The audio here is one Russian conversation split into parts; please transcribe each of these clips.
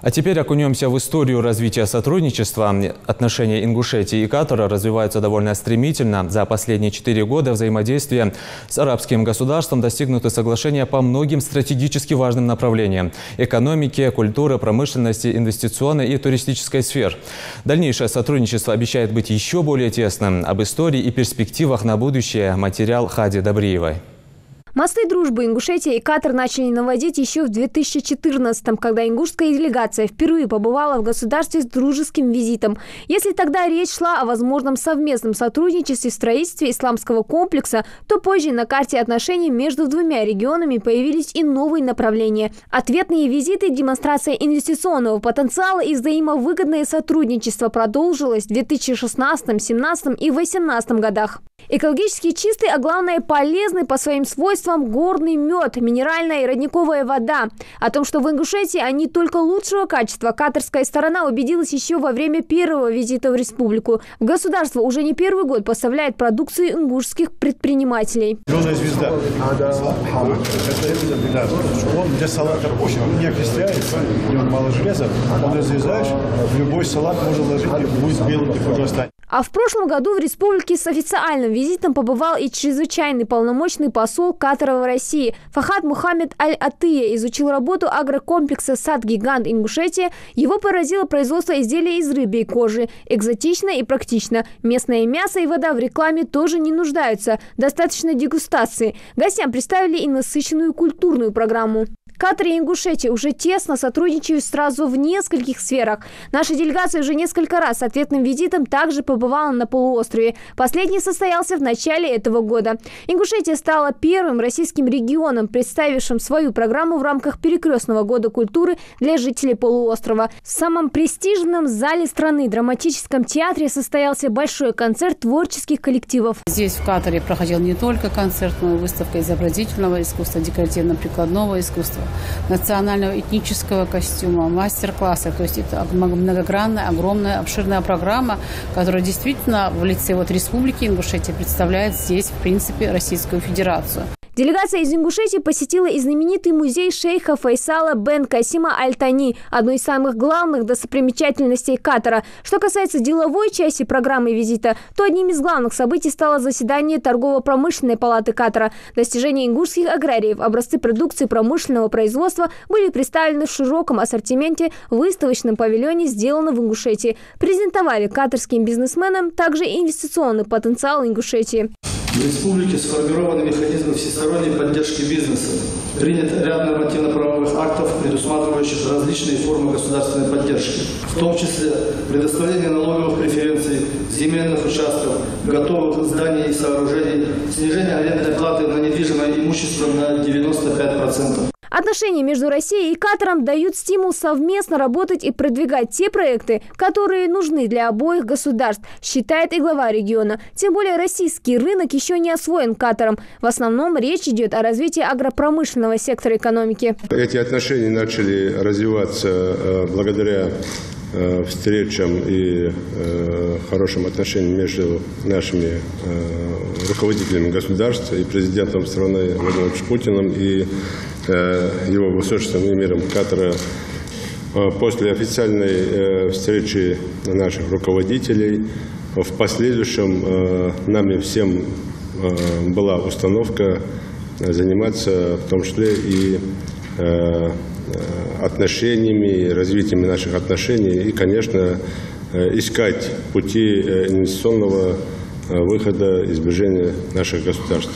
А теперь окунемся в историю развития сотрудничества. Отношения Ингушетии и Катара развиваются довольно стремительно. За последние 4 года взаимодействия с арабским государством достигнуты соглашения по многим стратегически важным направлениям – экономике, культуре, промышленности, инвестиционной и туристической сфер. Дальнейшее сотрудничество обещает быть еще более тесным. Об истории и перспективах на будущее материал Хади Добриевой. Мосты дружбы Ингушетия и Катар начали наводить еще в 2014-м, когда ингушская делегация впервые побывала в государстве с дружеским визитом. Если тогда речь шла о возможном совместном сотрудничестве в строительстве исламского комплекса, то позже на карте отношений между двумя регионами появились и новые направления. Ответные визиты, демонстрация инвестиционного потенциала и взаимовыгодное сотрудничество продолжилось в 2016, 2017 и 2018 годах. Экологически чистый, а главное полезный по своим свойствам горный мед, минеральная и родниковая вода. О том, что в Ингушетии они только лучшего качества, катарская сторона убедилась еще во время первого визита в республику. Государство уже не первый год поставляет продукцию ингушских предпринимателей. Зеленая звезда. Он для салата очень не окисляется, в нем мало железа. Он разрезаешь, в любой салат можно ложить, и будет белым и вырастать. А в прошлом году в республике с официальным визитом побывал и чрезвычайный полномочный посол Катара в России. Фахад Мухаммед Аль-Атыя изучил работу агрокомплекса «Сад-гигант Ингушетия». Его поразило производство изделий из рыбьей кожи. Экзотично и практично. Местное мясо и вода в рекламе тоже не нуждаются. Достаточно дегустации. Гостям представили и насыщенную культурную программу. Катар и Ингушетия уже тесно сотрудничают сразу в нескольких сферах. Наша делегация уже несколько раз с ответным визитом также побывала на полуострове. Последний состоялся в начале этого года. Ингушетия стала первым российским регионом, представившим свою программу в рамках перекрестного года культуры для жителей полуострова. В самом престижном зале страны, драматическом театре, состоялся большой концерт творческих коллективов. Здесь, в Катаре, проходил не только концерт, но и выставка изобразительного искусства, декоративно-прикладного искусства, национального этнического костюма, мастер-классы. То есть это многогранная, огромная, обширная программа, которая действительно в лице Республики Ингушетия представляет здесь, в принципе, Российскую Федерацию. Делегация из Ингушетии посетила и знаменитый музей шейха Файсала бен Касима Аль-Тани, одной из самых главных достопримечательностей Катара. Что касается деловой части программы визита, то одним из главных событий стало заседание торгово-промышленной палаты Катара. Достижения ингушских аграриев, образцы продукции промышленного производства были представлены в широком ассортименте в выставочном павильоне «Сделано в Ингушетии». Презентовали катарским бизнесменам также инвестиционный потенциал Ингушетии. В республике сформированы механизмы всесторонней поддержки бизнеса. Принят ряд нормативно-правовых актов, предусматривающих различные формы государственной поддержки, в том числе предоставление налоговых преференций, земельных участков, готовых зданий и сооружений, снижение арендной платы на недвижимое имущество на 95%. Отношения между Россией и Катаром дают стимул совместно работать и продвигать те проекты, которые нужны для обоих государств, считает и глава региона. Тем более российский рынок еще не освоен Катаром. В основном речь идет о развитии агропромышленного сектора экономики. Эти отношения начали развиваться благодаря встречам и хорошим отношениям между нашими руководителями государства и президентом страны Владимиром Путиным и его высочеством эмиром Катара. После официальной встречи наших руководителей в последующем нами всем была установка заниматься в том числе и отношениями, развитием наших отношений и, конечно, искать пути инвестиционного выхода и сближения наших государств.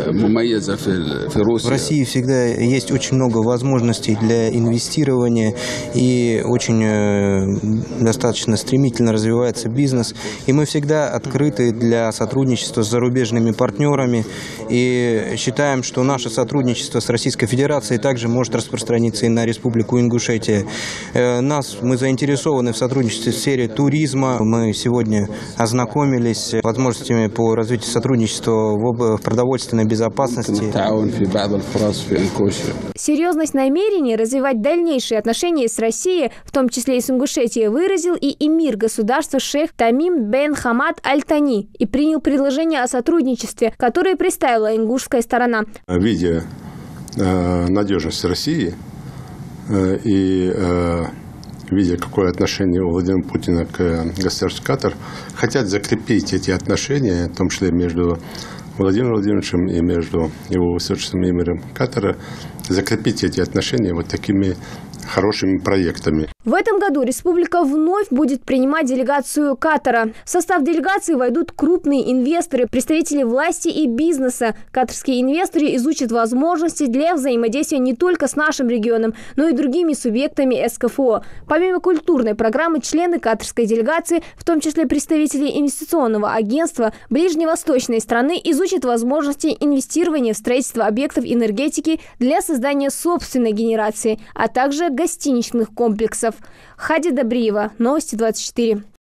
В России всегда есть очень много возможностей для инвестирования и очень достаточно стремительно развивается бизнес. И мы всегда открыты для сотрудничества с зарубежными партнерами и считаем, что наше сотрудничество с Российской Федерацией также может распространиться и на Республику Ингушетия. Мы заинтересованы в сотрудничестве в сфере туризма. Мы сегодня ознакомились с возможностями по развитию сотрудничества в продовольственной безопасности. Серьезность намерений развивать дальнейшие отношения с Россией, в том числе и с Ингушетией, выразил и эмир государства шейх Тамим бен Хамад Аль-Тани и принял предложение о сотрудничестве, которое представила ингушская сторона. Видя надежность России и видя, какое отношение у Владимира Путина к государству Катар, хотят закрепить эти отношения, в том числе между Владимиром Владимировичем и между его высочеством эмиром Катара, закрепить эти отношения вот такими хорошими проектами. В этом году республика вновь будет принимать делегацию Катара. В состав делегации войдут крупные инвесторы, представители власти и бизнеса. Катарские инвесторы изучат возможности для взаимодействия не только с нашим регионом, но и другими субъектами СКФО. Помимо культурной программы, члены катарской делегации, в том числе представители инвестиционного агентства ближневосточной страны, изучат возможности инвестирования в строительство объектов энергетики для создания собственной генерации, а также гостиничных комплексов. Хади Добриева, Новости 24.